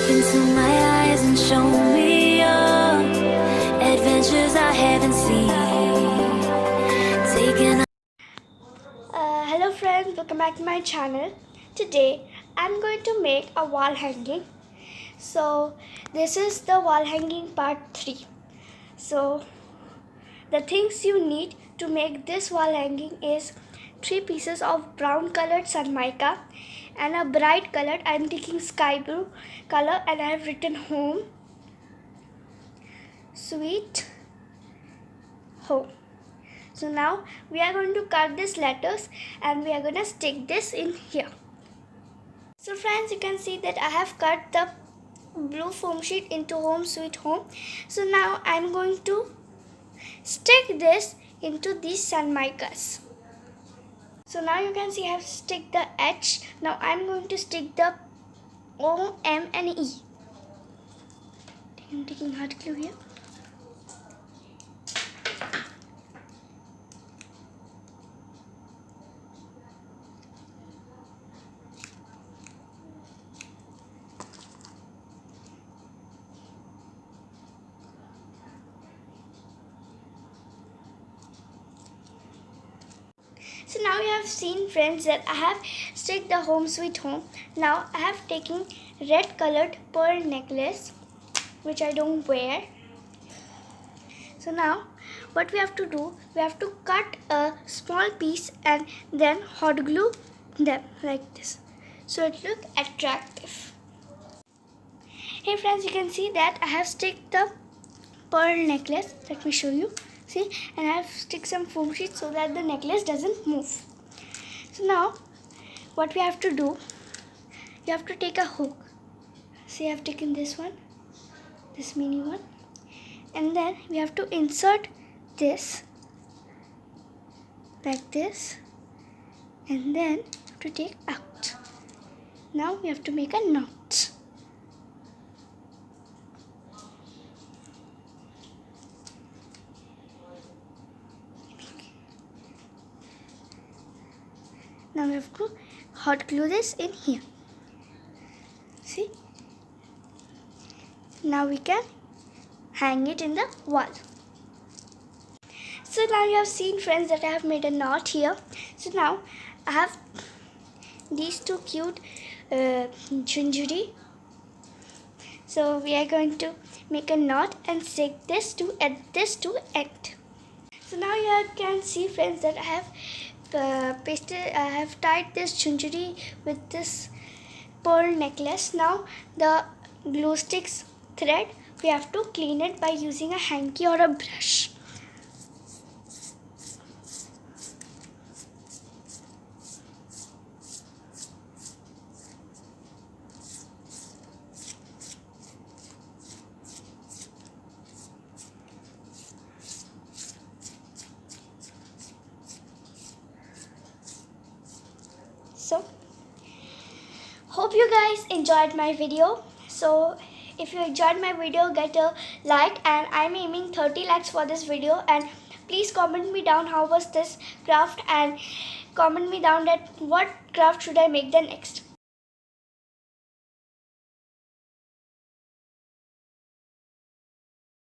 into my eyes and show me your adventures I haven't seen. Taking Hello friends, welcome back to my channel. Today I'm going to make a wall hanging. So this is the wall hanging part 3. So the things you need to make this wall hanging is 3 pieces of brown colored mica and a bright colored, I'm taking sky blue color, and I have written home sweet home. So now we are going to cut these letters and we are going to stick this in here. So friends, you can see that I have cut the blue foam sheet into home sweet home. So now I am going to stick this into these micas. So now you can see I have stick the H. Now I am going to stick the O, M and E. I am taking hot glue here. So now you have seen friends that I have stick the home sweet home. Now I have taken red colored pearl necklace which I don't wear. So now what we have to do, we have to cut a small piece and then hot glue them like this so it look attractive. Hey friends, you can see that I have stick the pearl necklace. Let me show you. See, and I have stick some foam sheet so that the necklace doesn't move. So now what we have to do, you have to take a hook. See, I have taken this one, this mini one, and then we have to insert this like this, and then to take out. Now we have to make a knot. Now we have to hot glue this in here. See? Now we can hang it in the wall. So now you have seen friends that I have made a knot here. So now I have these two cute junjuri. So we are going to make a knot and stick this to end. So now you can see friends that I have I have tied this junjuri with this pearl necklace. Now the glue sticks thread, we have to clean it by using a hanky or a brush. So hope you guys enjoyed my video. So if you enjoyed my video, get a like, and I'm aiming 30 likes for this video, and please comment me down how was this craft and comment me down that what craft should I make the next.